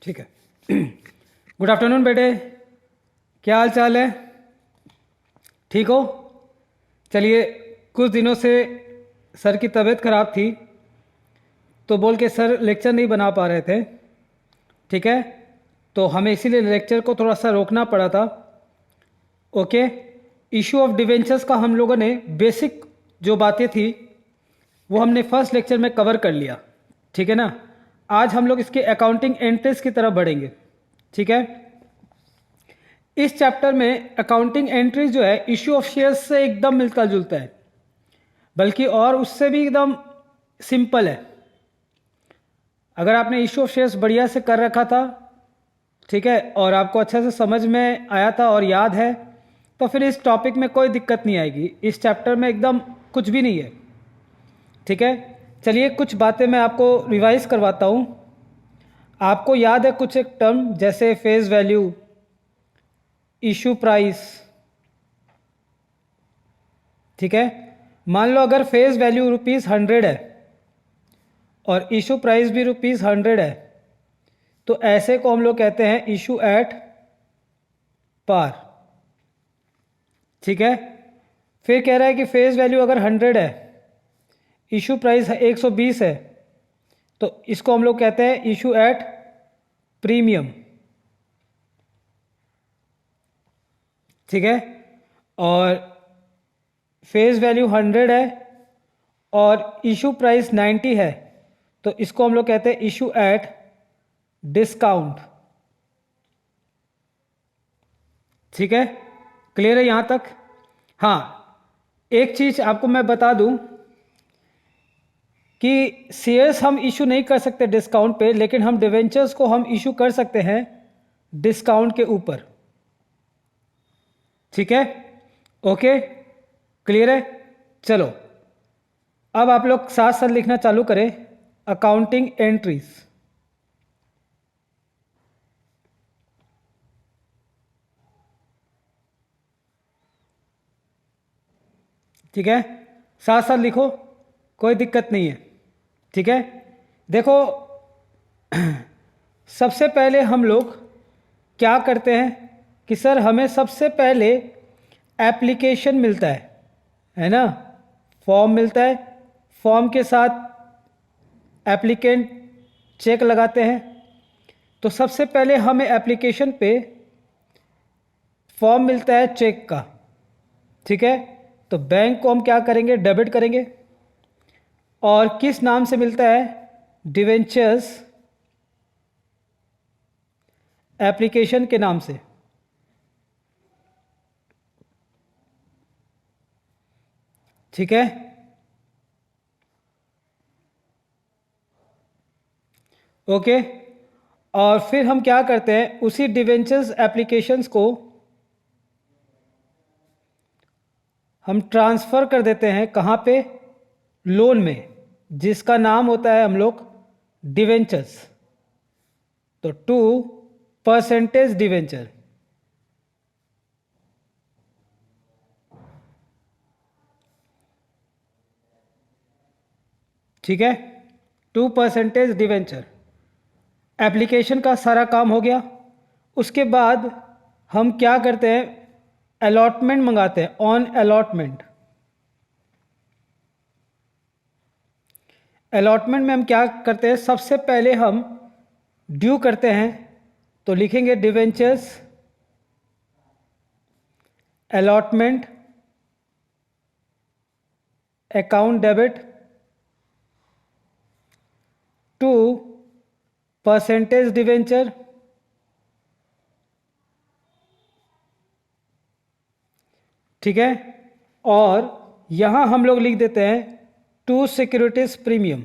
ठीक है। Good afternoon बेटे, क्या हाल चाल है? ठीक हो? चलिए, कुछ दिनों से सर की तबीयत ख़राब थी तो बोल के सर लेक्चर नहीं बना पा रहे थे। ठीक है, तो हमें इसीलिए लेक्चर को थोड़ा सा रोकना पड़ा था। ओके, इशू ऑफ डिवेंचर्स का हम लोगों ने बेसिक जो बातें थी वो हमने फर्स्ट लेक्चर में कवर कर लिया। ठीक है ना? आज हम लोग इसके अकाउंटिंग एंट्रीज की तरफ बढ़ेंगे। ठीक है, इस चैप्टर में अकाउंटिंग एंट्रीज जो है इशू ऑफ शेयर्स से एकदम मिलता जुलता है, बल्कि और उससे भी एकदम सिंपल है। अगर आपने इशू ऑफ शेयर्स बढ़िया से कर रखा था, ठीक है, और आपको अच्छे से समझ में आया था और याद है, तो फिर इस टॉपिक में कोई दिक्कत नहीं आएगी। इस चैप्टर में एकदम कुछ भी नहीं है। ठीक है, चलिए कुछ बातें मैं आपको रिवाइज करवाता हूँ। आपको याद है कुछ एक टर्म जैसे फेस वैल्यू, इशू प्राइस। ठीक है, मान लो अगर फेस वैल्यू ₹100 है और इशू प्राइस भी ₹100 है, तो ऐसे को हम लोग कहते हैं इशू एट पार। ठीक है, फिर कह रहा है कि फेस वैल्यू अगर 100 है, इशू प्राइस 120 है, तो इसको हम लोग कहते हैं इशू एट प्रीमियम। ठीक है, और फेस वैल्यू 100 है और इशू प्राइस 90 है, तो इसको हम लोग कहते हैं इशू एट डिस्काउंट। ठीक है, क्लियर है यहां तक? हाँ, एक चीज आपको मैं बता दूं कि शेयर्स हम इशू नहीं कर सकते डिस्काउंट पे, लेकिन हम डिवेंचर्स को हम इशू कर सकते हैं डिस्काउंट के ऊपर। ठीक है, ओके, क्लियर है? चलो, अब आप लोग साथ साथ लिखना चालू करें अकाउंटिंग एंट्रीज। ठीक है, साथ साथ लिखो, कोई दिक्कत नहीं है। ठीक है, देखो सबसे पहले हम लोग क्या करते हैं कि सर हमें सबसे पहले एप्लीकेशन मिलता है ना? फॉर्म मिलता है, फॉर्म के साथ एप्लीकेंट चेक लगाते हैं। तो सबसे पहले हमें एप्लीकेशन पे फॉर्म मिलता है चेक का। ठीक है, तो बैंक को हम क्या करेंगे? डेबिट करेंगे। और किस नाम से मिलता है? डिवेंचर्स एप्लीकेशन के नाम से। ठीक है, ओके, और फिर हम क्या करते हैं, उसी डिवेंचर्स एप्लीकेशंस को हम ट्रांसफ़र कर देते हैं कहाँ पे? लोन में, जिसका नाम होता है हम लोग डिवेंचर्स। तो 2% डिवेंचर। ठीक है, 2% डिवेंचर। एप्लीकेशन का सारा काम हो गया। उसके बाद हम क्या करते हैं? अलॉटमेंट मंगाते हैं, ऑन अलॉटमेंट। अलॉटमेंट में हम क्या करते हैं? सबसे पहले हम ड्यू करते हैं, तो लिखेंगे debentures allotment account debit 2% debenture. ठीक है, और यहां हम लोग लिख देते हैं 2 सिक्योरिटीज प्रीमियम।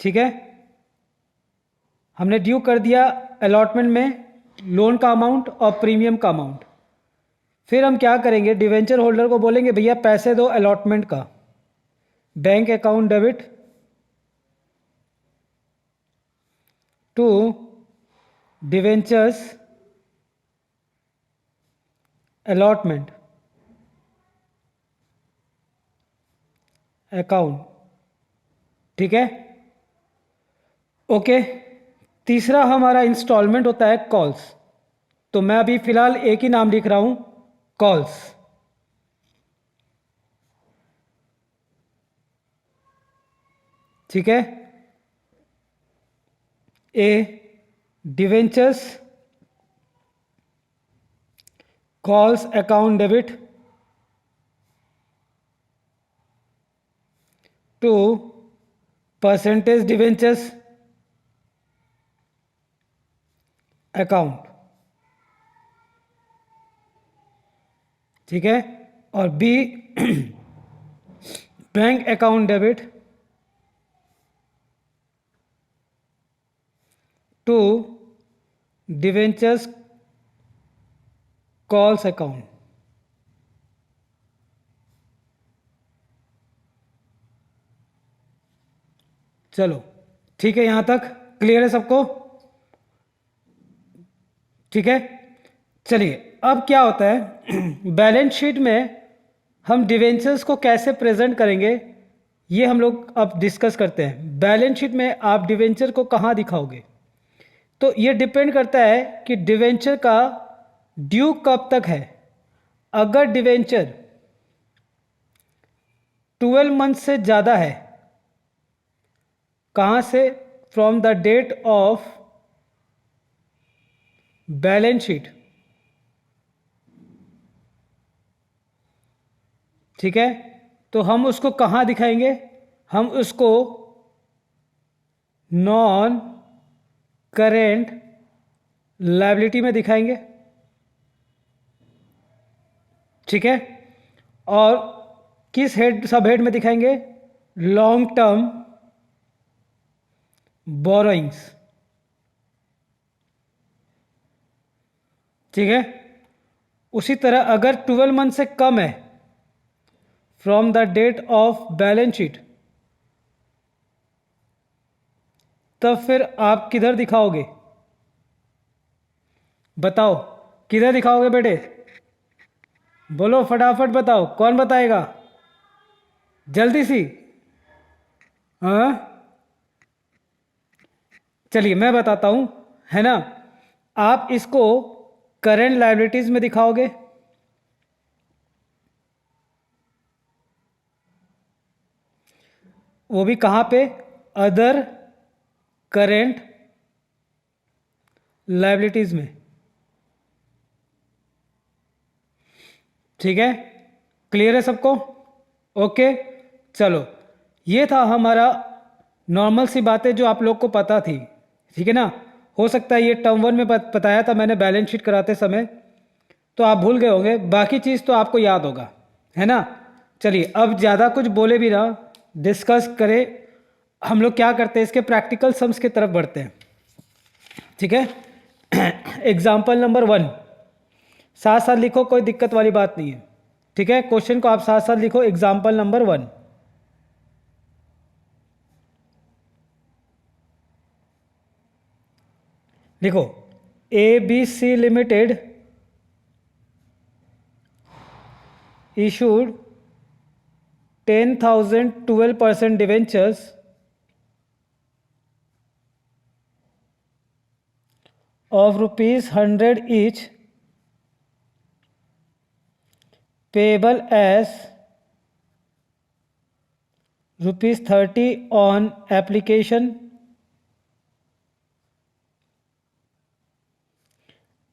ठीक है, हमने ड्यू कर दिया अलॉटमेंट में लोन का अमाउंट और प्रीमियम का अमाउंट। फिर हम क्या करेंगे? डिवेंचर होल्डर को बोलेंगे भैया पैसे दो अलॉटमेंट का। Bank account debit to debentures allotment. Account. ठीक है, ओके। तीसरा हमारा इंस्टॉलमेंट होता है कॉल्स। तो मैं अभी फिलहाल एक ही नाम लिख रहा हूं, कॉल्स। ठीक है, A debentures calls account debit to percentage debentures account. ठीक है, और B bank account debit to debentures calls account. चलो ठीक है, यहां तक क्लियर है सबको? ठीक है, चलिए अब क्या होता है बैलेंस शीट में हम डिवेंचर्स को कैसे प्रेजेंट करेंगे ये हम लोग अब डिस्कस करते हैं। बैलेंस शीट में आप डिवेंचर को कहाँ दिखाओगे, तो ये डिपेंड करता है कि डिवेंचर का ड्यू कब तक है। अगर डिवेंचर 12 मंथ से ज़्यादा है, कहाँ से, from the date of balance sheet. ठीक है, तो हम उसको कहाँ दिखाएंगे, हम उसको नॉन करेंट लायबिलिटी में दिखाएंगे। ठीक है, और किस हेड सब हेड में दिखाएंगे, लॉन्ग टर्म बोरोइंग्स। ठीक है, उसी तरह अगर 12 मंथ से कम है from the date of balance sheet, तब फिर आप किधर दिखाओगे, बताओ किधर दिखाओगे बेटे, बोलो फटाफट बताओ, कौन बताएगा जल्दी सी। हाँ चलिए मैं बताता हूं, है ना। आप इसको करेंट लायबिलिटीज में दिखाओगे, वो भी कहां पे, अदर करेंट लायबिलिटीज में। ठीक है, क्लियर है सबको? ओके, चलो ये था हमारा नॉर्मल सी बातें जो आप लोग को पता थी। ठीक है ना, हो सकता है ये टर्म 1 में बताया था मैंने बैलेंस शीट कराते समय, तो आप भूल गए होंगे, बाकी चीज़ तो आपको याद होगा, है ना। चलिए अब ज़्यादा कुछ बोले भी ना, डिस्कस करें, हम लोग क्या करते हैं इसके प्रैक्टिकल सम्स की तरफ बढ़ते हैं। ठीक है, एग्जाम्पल नंबर 1 साथ साथ लिखो, कोई दिक्कत वाली बात नहीं है। ठीक है, क्वेश्चन को आप साथ साथ लिखो, एग्जाम्पल नंबर 1। लिखो, A B C limited issued 10,000 12% debentures of rupees 100 each, payable as rupees 30 on application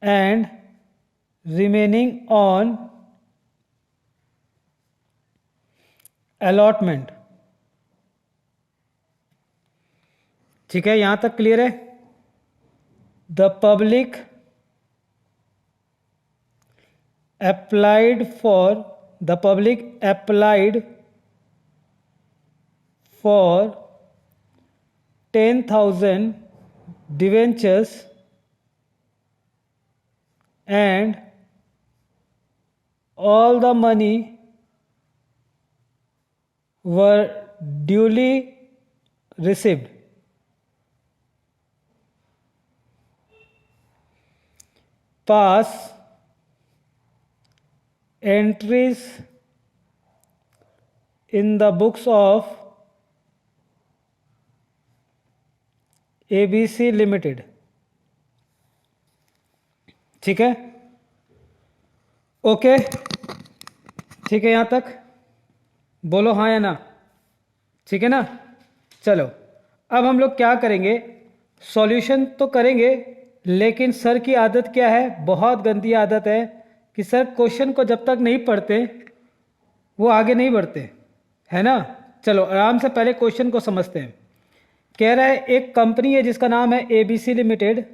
and remaining on allotment। ठीक है, यहां तक क्लियर है? The public applied for the public applied for 10,000 debentures and all the money were duly received। Pass entries in the books of ABC limited. ठीक है, okay, ठीक है यहाँ तक बोलो हाँ या ना, ठीक है ना। चलो अब हम लोग क्या करेंगे, सॉल्यूशन तो करेंगे, लेकिन सर की आदत क्या है, बहुत गंदी आदत है कि सर क्वेश्चन को जब तक नहीं पढ़ते वो आगे नहीं बढ़ते, है ना। चलो आराम से पहले क्वेश्चन को समझते हैं। कह रहा है एक कंपनी है जिसका नाम है ABC लिमिटेड,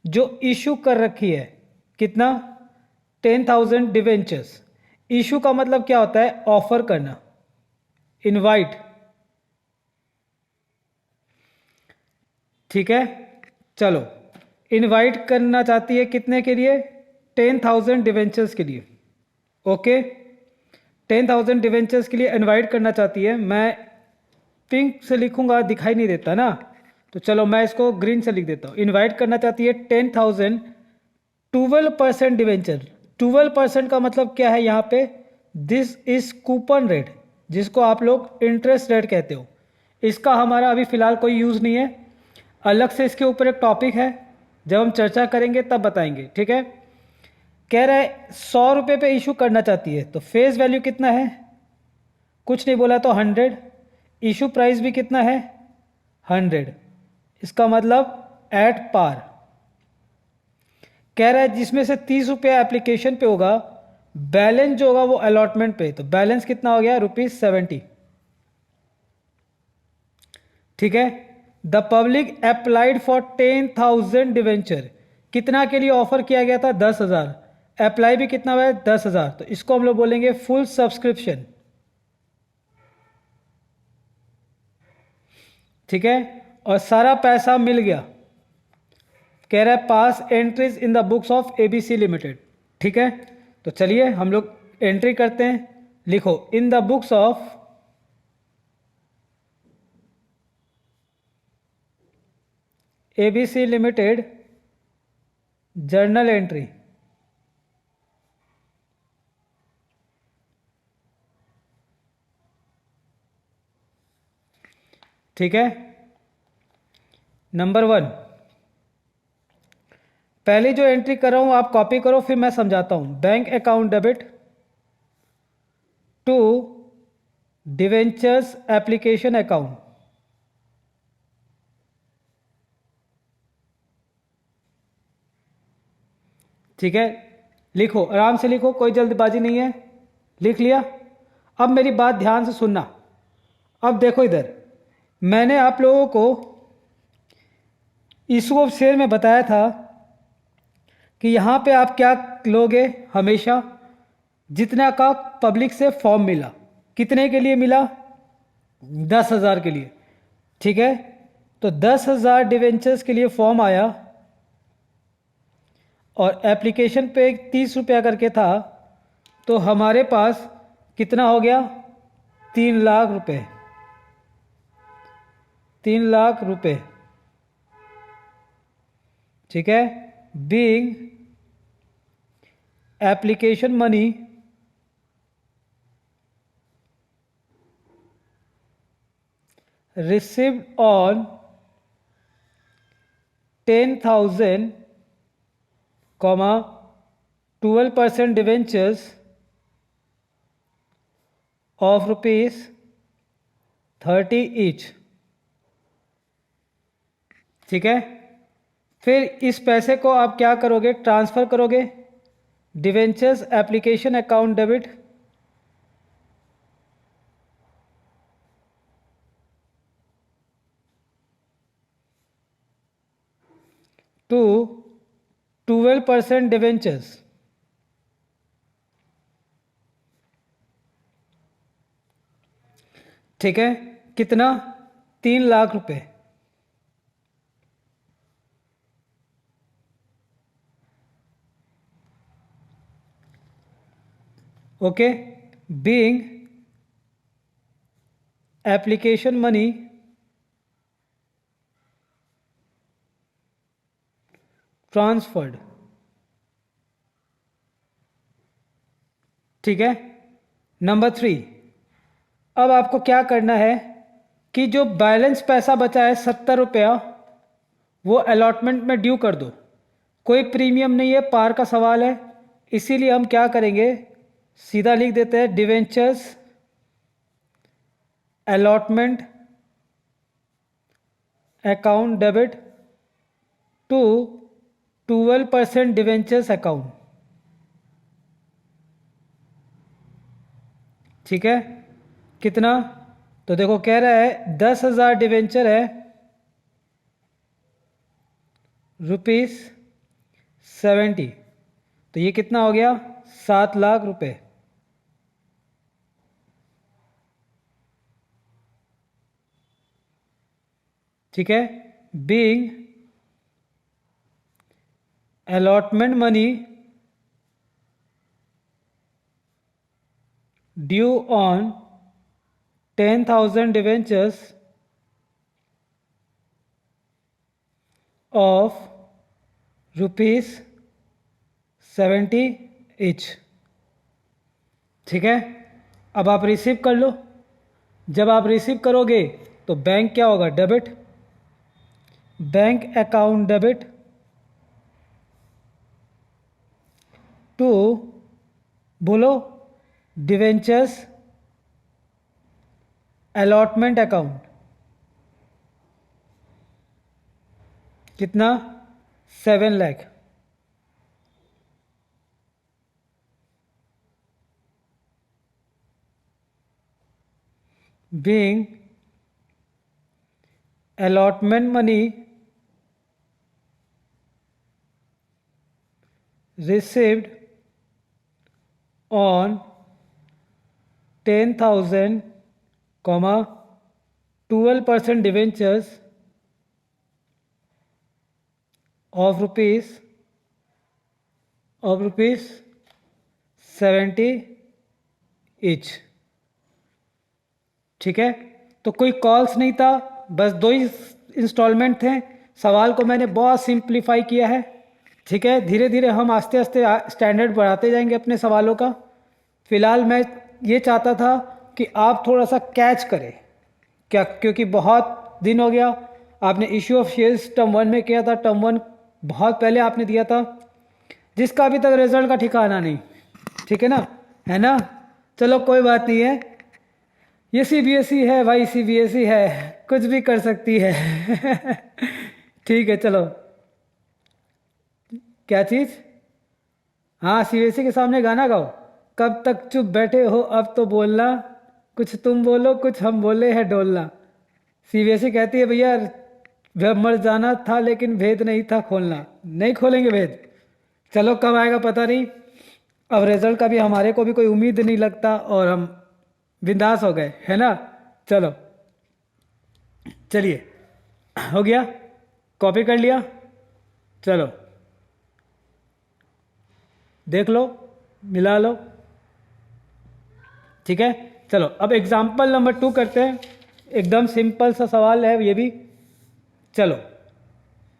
जो इशू कर रखी है कितना, 10,000 डिवेंचर्स। इशू का मतलब क्या होता है, ऑफर करना, इनवाइट, ठीक है। चलो इनवाइट करना चाहती है कितने के लिए, 10,000 डिवेंचर्स के लिए, ओके। 10,000 डिवेंचर्स के लिए इनवाइट करना चाहती है। मैं पिंक से लिखूंगा, दिखाई नहीं देता ना, तो चलो मैं इसको ग्रीन से लिख देता हूँ। इनवाइट करना चाहती है 10,000, 12% डिवेंचर। 12% का मतलब क्या है यहाँ पे, दिस इज कूपन रेट, जिसको आप लोग इंटरेस्ट रेट कहते हो। इसका हमारा अभी फिलहाल कोई यूज़ नहीं है, अलग से इसके ऊपर एक टॉपिक है, जब हम चर्चा करेंगे तब बताएंगे, ठीक है। कह रहा है 100 रुपये पे इशू करना चाहती है, तो फेस वैल्यू कितना है, कुछ नहीं बोला तो 100, इशू प्राइस भी कितना है 100, इसका मतलब एट पार। कह रहा है जिसमें से 30 रुपये एप्लीकेशन पे होगा, बैलेंस जो होगा वो अलॉटमेंट पे, तो बैलेंस कितना हो गया ₹70, ठीक है। The public applied for 10,000 debenture, कितना के लिए ऑफर किया गया था, 10,000, अप्लाई भी कितना हुआ है 10,000, तो इसको हम लोग बोलेंगे फुल सब्सक्रिप्शन, ठीक है। और सारा पैसा मिल गया, कह रहा है pass entries in the books of ABC limited, ठीक है। तो चलिए हम लोग एंट्री करते हैं, लिखो इन the books of ABC limited journal entry, ठीक है। नंबर 1, पहले जो एंट्री कर रहा हूं आप कॉपी करो, फिर मैं समझाता हूं। Bank account debit to debentures application account, ठीक है। लिखो आराम से लिखो, कोई जल्दबाजी नहीं है, लिख लिया। अब मेरी बात ध्यान से सुनना। अब देखो इधर, मैंने आप लोगों को इशू ऑफ शेयर में बताया था कि यहाँ पे आप क्या लोगे, हमेशा जितना का पब्लिक से फॉर्म मिला, कितने के लिए मिला, 10,000 के लिए, ठीक है। तो 10,000 डिवेंचर्स के लिए फॉर्म आया और एप्लीकेशन पे 30 रुपया करके था, तो हमारे पास कितना हो गया, 3 लाख रुपए, 3 लाख रुपए, ठीक है। Being application money received on 10,000, 12% debentures of ₹30 each, ठीक है। फिर इस पैसे को आप क्या करोगे, ट्रांसफर करोगे, debentures application account debit to 12% debentures, ठीक है। कितना, 3 लाख रुपए, okay. Being application money transferred, ठीक है। नंबर 3, अब आपको क्या करना है कि जो बैलेंस पैसा बचा है 70 रुपया, वो अलॉटमेंट में ड्यू कर दो। कोई प्रीमियम नहीं है, पार का सवाल है, इसीलिए हम क्या करेंगे, सीधा लिख देते हैं debentures allotment account debit to 12% debentures account. ठीक है, कितना, तो देखो कह रहा है 10,000 डिवेंचर है, ₹70, तो ये कितना हो गया, 7 लाख रुपए। ठीक है, being allotment money due on 10,000 debentures of ₹70 each. ठीक है, अब आप रिसीव कर लो। जब आप रिसीव करोगे तो बैंक क्या होगा, debit, bank account debit to, बोलो, डिवेंचर्स अलॉटमेंट अकाउंट। कितना, 7 लाख। बीइंग allotment money received on 10,000, 12% debentures of rupees 70 each। ठीक है, तो कोई कॉल्स नहीं था, बस 2 ही इंस्टॉलमेंट थे। सवाल को मैंने बहुत सिंप्लीफाई किया है। ठीक है, धीरे धीरे हम आस्ते आस्ते स्टैंडर्ड बढ़ाते जाएंगे अपने सवालों का। फिलहाल मैं ये चाहता था कि आप थोड़ा सा कैच करें, क्या, क्योंकि बहुत दिन हो गया, आपने इश्यू ऑफ शेयर्स टर्म 1 में किया था, टर्म 1 बहुत पहले आपने दिया था, जिसका अभी तक रिजल्ट का ठिकाना नहीं। ठीक है ना, चलो कोई बात नहीं है, ये सीबीएसई है भाई, सीबीएसई है, कुछ भी कर सकती है। ठीक है, चलो, क्या चीज़, हाँ, सीबीएसई के सामने गाना गाओ, कब तक चुप बैठे हो अब तो बोलना, कुछ तुम बोलो कुछ हम बोले है डोलना। सीबीएसई कहती है भैया मर जाना था लेकिन भेद नहीं था खोलना, नहीं खोलेंगे भेद। चलो कब आएगा पता नहीं, अब रिजल्ट का भी हमारे को भी कोई उम्मीद नहीं लगता और हम बिंदास हो गए, है ना। चलो, चलिए, हो गया, कॉपी कर लिया, चलो देख लो, मिला लो। ठीक है, चलो अब एग्जाम्पल नंबर 2 करते हैं, एकदम सिंपल सा सवाल है ये भी। चलो,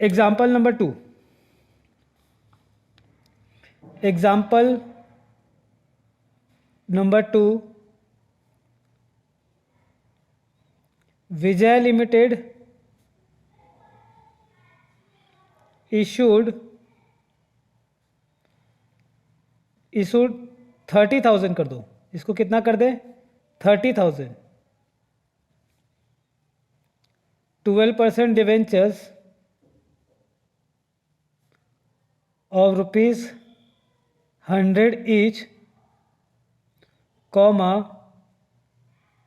एग्जाम्पल नंबर 2, एग्जाम्पल नंबर 2, विजय लिमिटेड इशूड 30,000 कर दो, इसको कितना कर दे, 30,000, 12% debentures of ₹100 each,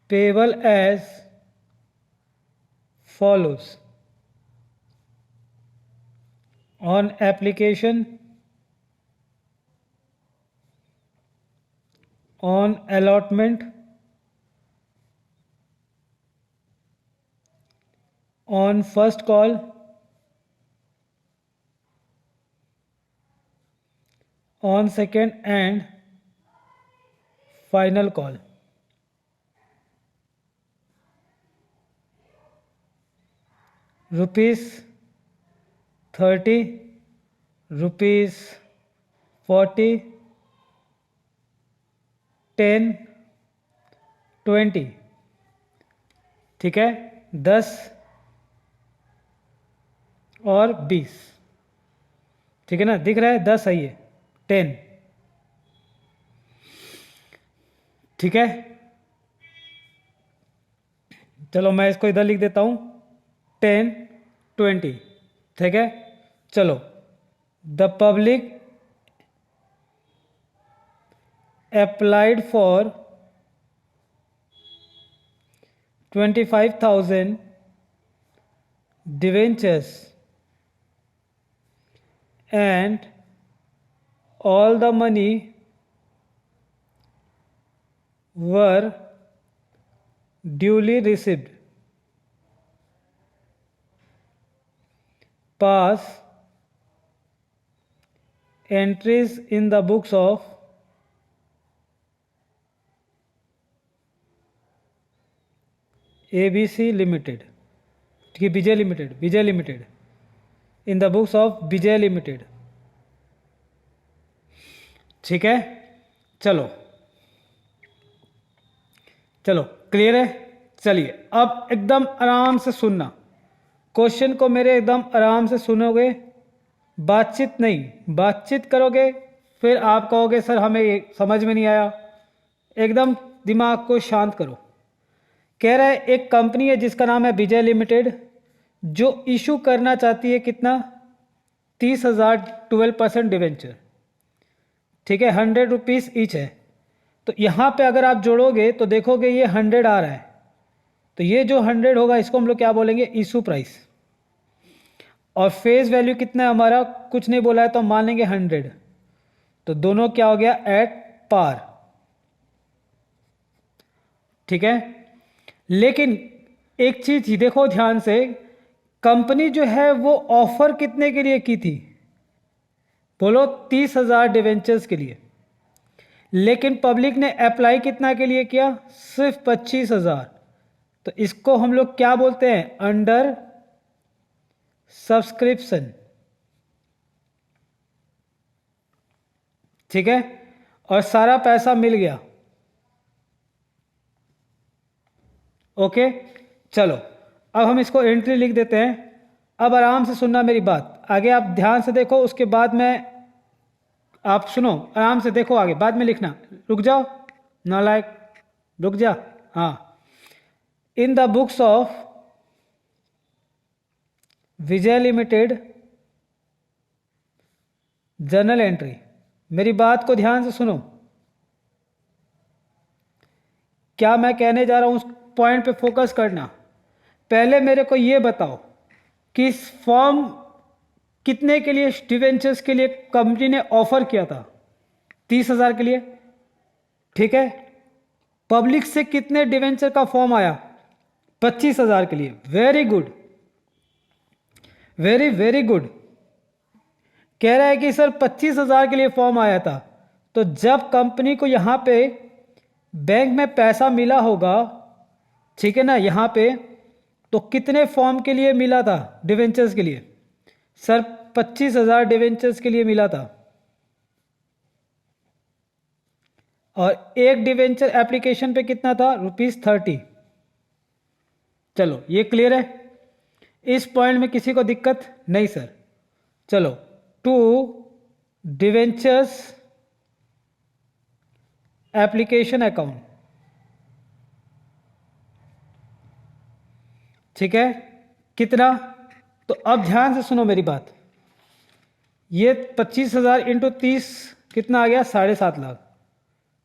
payable as follows: on application, on allotment, on first call, on second and final call। ₹30, ₹40, 10, 20। ठीक है, 10 और 20, ठीक है ना, दिख रहा है, 10 सही है, 10, ठीक है। चलो मैं इसको इधर लिख देता हूँ, 10, 20, ठीक है। चलो, the public applied for 25,000 debentures and all the money were duly received. Pass entries in the books of ABC Limited, ठीक है, Vijay limited, in the books of Vijay limited, ठीक है। चलो क्लियर है। चलिए अब एकदम आराम से सुनना, क्वेश्चन को मेरे एकदम आराम से सुनोगे, बातचीत नहीं, बातचीत करोगे फिर आप कहोगे सर हमें ये समझ में नहीं आया। एकदम दिमाग को शांत करो। कह रहा है एक कंपनी है जिसका नाम है विजय लिमिटेड, जो इशू करना चाहती है कितना, 30,000 12% डिवेंचर, ठीक है, 100 रुपीज़ ईच है। तो यहाँ पे अगर आप जोड़ोगे तो देखोगे ये 100 आ रहा है, तो ये जो 100 होगा इसको हम लोग क्या बोलेंगे, इशू प्राइस। और फेस वैल्यू कितना है हमारा, कुछ नहीं बोला है तो हम मान लेंगे 100, तो दोनों क्या हो गया, एट पार, ठीक है। लेकिन एक चीज ही देखो ध्यान से, कंपनी जो है वो ऑफर कितने के लिए की थी, बोलो 30,000 डिवेंचर्स के लिए, लेकिन पब्लिक ने अप्लाई कितना के लिए किया, सिर्फ 25,000। तो इसको हम लोग क्या बोलते हैं, अंडर सब्सक्रिप्शन, ठीक है। और सारा पैसा मिल गया, ओके। चलो अब हम इसको एंट्री लिख देते हैं। अब आराम से सुनना मेरी बात, आगे आप ध्यान से देखो, उसके बाद में आप सुनो आराम से, देखो आगे, बाद में लिखना, रुक जाओ नालायक, रुक जा। हाँ, इन the books of Vijay limited journal entry, मेरी बात को ध्यान से सुनो, क्या मैं कहने जा रहा हूं उस पॉइंट पे फोकस करना। पहले मेरे को ये बताओ कि इस फॉर्म कितने के लिए, डिवेंचर्स के लिए कंपनी ने ऑफर किया था, 30,000 के लिए, ठीक है। पब्लिक से कितने डिवेंचर का फॉर्म आया, 25,000 के लिए। Very good, very very good. कह रहा है कि सर 25,000 के लिए फॉर्म आया था, तो जब कंपनी को यहां पे बैंक में पैसा मिला होगा, ठीक है ना, यहां पे तो कितने फॉर्म के लिए मिला था, डिवेंचर्स के लिए, सर 25,000 डिवेंचर्स के लिए मिला था। और एक डिवेंचर एप्लीकेशन पे कितना था, ₹30। चलो ये क्लियर है, इस पॉइंट में किसी को दिक्कत नहीं सर। चलो, 2 डिवेंचर्स एप्लीकेशन अकाउंट, ठीक है, कितना, तो अब ध्यान से सुनो मेरी बात, ये 25,000 इंटू 30 कितना आ गया, 7.5 लाख,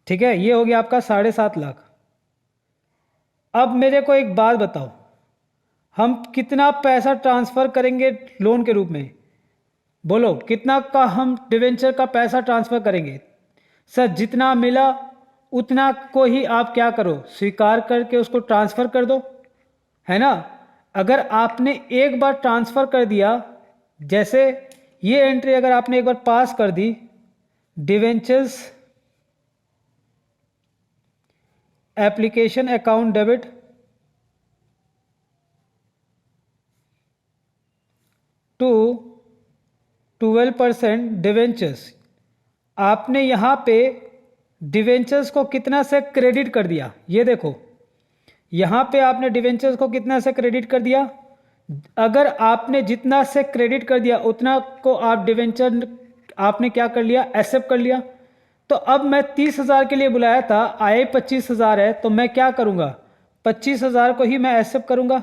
ठीक है, ये हो गया आपका 7.5 लाख। अब मेरे को एक बात बताओ, हम कितना पैसा ट्रांसफर करेंगे लोन के रूप में, बोलो कितना का हम डिवेंचर का पैसा ट्रांसफर करेंगे। सर जितना मिला उतना को ही आप क्या करो, स्वीकार करके उसको ट्रांसफर कर दो, है ना। अगर आपने एक बार ट्रांसफर कर दिया, जैसे ये एंट्री अगर आपने एक बार पास कर दी, debentures application account debit to 12% debentures, आपने यहां पे डिवेंचर्स को कितना से क्रेडिट कर दिया, ये देखो यहाँ पे आपने डिवेंचर्स को कितना से क्रेडिट कर दिया, अगर आपने जितना से क्रेडिट कर दिया उतना को आप डिवेंचर आपने क्या कर लिया, एक्सेप्ट कर लिया। तो अब मैं 30,000 के लिए बुलाया था, आए 25,000 है, तो मैं क्या करूँगा, 25,000 को ही मैं एक्सेप्ट करूँगा।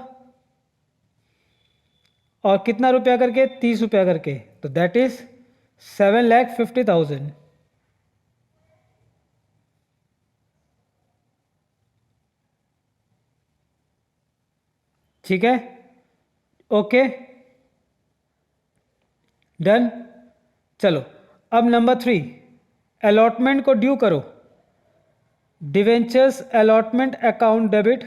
और कितना रुपया करके, 30 रुपया करके, तो दैट इज 7,50,000। ठीक है, ओके, डन। चलो अब नंबर 3, अलॉटमेंट को ड्यू करो। Debentures allotment account debit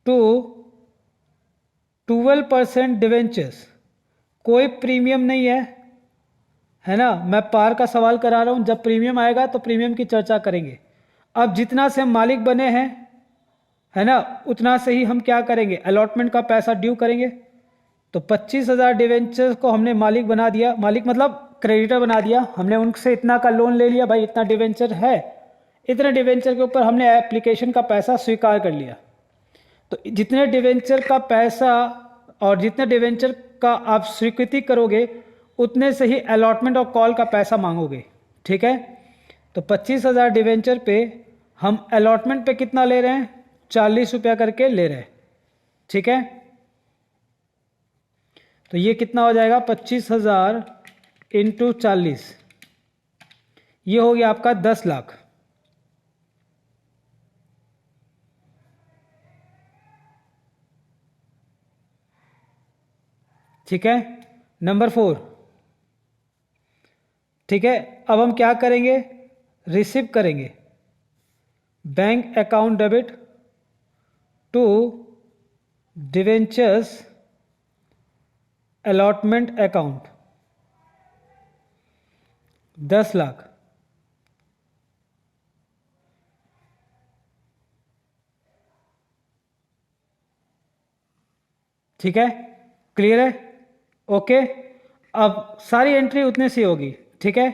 to 12% debentures, कोई प्रीमियम नहीं है ना, मैं पार का सवाल करा रहा हूं, जब प्रीमियम आएगा तो प्रीमियम की चर्चा करेंगे। अब जितना से हम मालिक बने हैं, है ना, उतना से ही हम क्या करेंगे, अलॉटमेंट का पैसा ड्यू करेंगे। तो 25,000 डिवेंचर्स को हमने मालिक बना दिया, मालिक मतलब क्रेडिटर बना दिया, हमने उनसे इतना का लोन ले लिया, भाई इतना डिवेंचर है, इतने डिवेंचर के ऊपर हमने एप्लीकेशन का पैसा स्वीकार कर लिया। तो जितने डिवेंचर का पैसा और जितने डिवेंचर का आप स्वीकृति करोगे उतने से ही अलॉटमेंट और कॉल का पैसा मांगोगे। ठीक है, तो 25,000 डिवेंचर पे हम अलॉटमेंट पे कितना ले रहे हैं, 40 रुपया करके ले रहे हैं। ठीक है, तो ये कितना हो जाएगा, 25,000 इंटू 40, ये हो गया आपका 10 लाख। ठीक है, नंबर 4। ठीक है, अब हम क्या करेंगे, रिसीव करेंगे bank account debit to debentures allotment account 10 lakh. ठीक है, क्लियर है, ओके। अब सारी एंट्री उतने से होगी। ठीक है,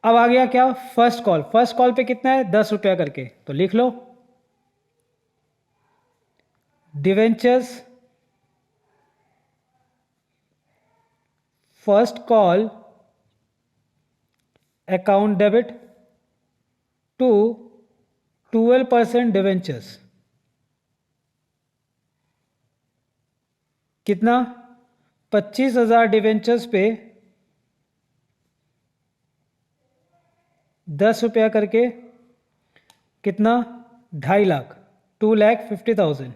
अब आ गया क्या, फर्स्ट कॉल। फर्स्ट कॉल पे कितना है, 10 रुपया करके, तो लिख लो debentures first call account debit to 12% debentures, कितना, 25,000 डिवेंचर्स पे 10 रुपया करके, कितना, 2.5 लाख, 2,50,000।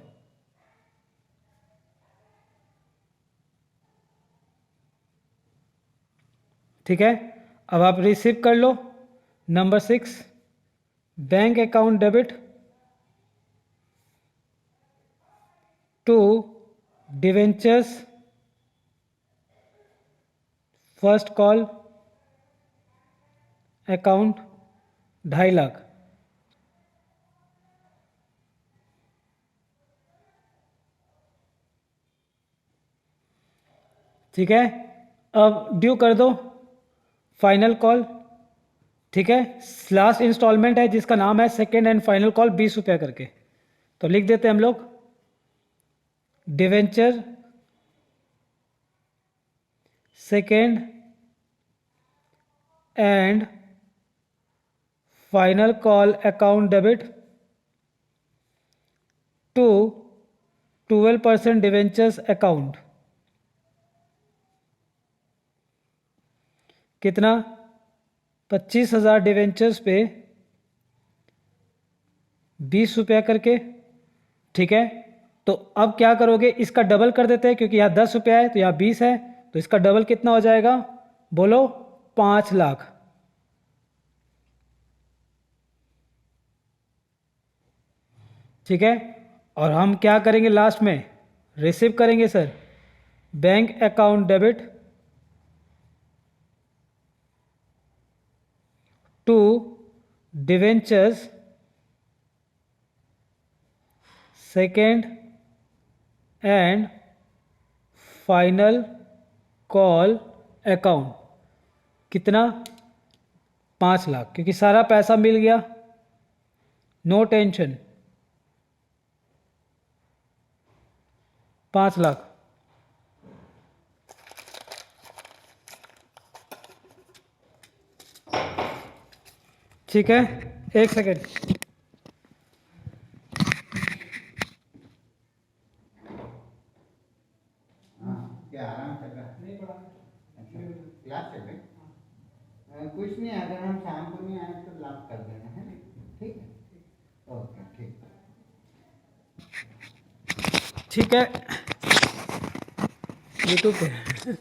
ठीक है, अब आप रिसीव कर लो number 6, bank account debit to debentures first call account 2.5 lakh. ठीक है, अब ड्यू कर दो फाइनल कॉल। ठीक है, लास्ट इंस्टॉलमेंट है जिसका नाम है सेकेंड एंड फाइनल कॉल, 20 रुपया करके, तो लिख देते हैं हम लोग debenture second and final call account debit to 12% debentures account, कितना, 25,000 डिवेंचर्स पे 20 रुपया करके। ठीक है, तो अब क्या करोगे, इसका डबल कर देते हैं, क्योंकि यहाँ 10 रुपया है तो यहाँ 20 है, तो इसका डबल कितना हो जाएगा, बोलो, 5 लाख। ठीक है, और हम क्या करेंगे लास्ट में, रिसीव करेंगे sir bank account debit to debentures second and final call account कितना? 5 लाख, क्योंकि सारा पैसा मिल गया, नो टेंशन। 5 लाख। ठीक है, 1 सेकेंड। क्या आराम कर रहा है? नहीं पढ़ा। अच्छा, क्लास चल रही? कुछ नहीं, अगर हम शाम को नहीं आए तो लॉक कर देना है। ठीक है, ओके, ठीक। ठीक है, यूट्यूब पे।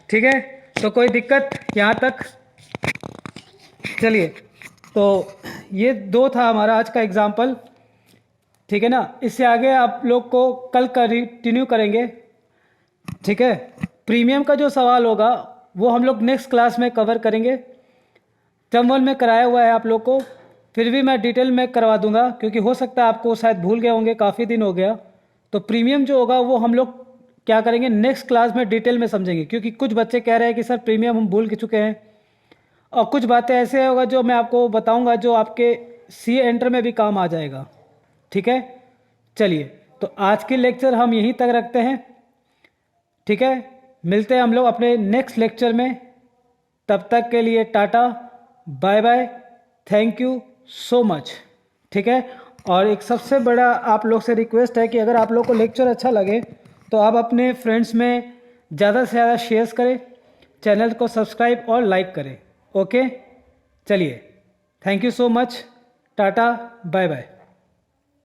ठीक है, तो कोई दिक्कत यहाँ तक? चलिए, तो ये 2 था हमारा आज का एग्जाम्पल। ठीक है ना, इससे आगे आप लोग को कल कंटिन्यू करेंगे। ठीक है, प्रीमियम का जो सवाल होगा वो हम लोग नेक्स्ट क्लास में कवर करेंगे। टर्म 1 में कराया हुआ है आप लोग को, फिर भी मैं डिटेल में करवा दूंगा, क्योंकि हो सकता है आपको शायद भूल गए होंगे, काफ़ी दिन हो गया। तो प्रीमियम जो होगा वो हम लोग क्या करेंगे, नेक्स्ट क्लास में डिटेल में समझेंगे, क्योंकि कुछ बच्चे कह रहे हैं कि सर प्रीमियम हम भूल चुके हैं, और कुछ बातें ऐसे होगा जो मैं आपको बताऊंगा जो आपके सी एंटर में भी काम आ जाएगा। ठीक है, चलिए, तो आज के लेक्चर हम यहीं तक रखते हैं। ठीक है, मिलते हैं हम लोग अपने नेक्स्ट लेक्चर में। तब तक के लिए tata, bye bye, thank you so much. ठीक है, और एक सबसे बड़ा आप लोग से रिक्वेस्ट है कि अगर आप लोग को लेक्चर अच्छा लगे तो आप अपने फ्रेंड्स में ज़्यादा से ज़्यादा शेयर करें, चैनल को सब्सक्राइब और लाइक करें। ओके, चलिए, thank you so much, tata, bye bye.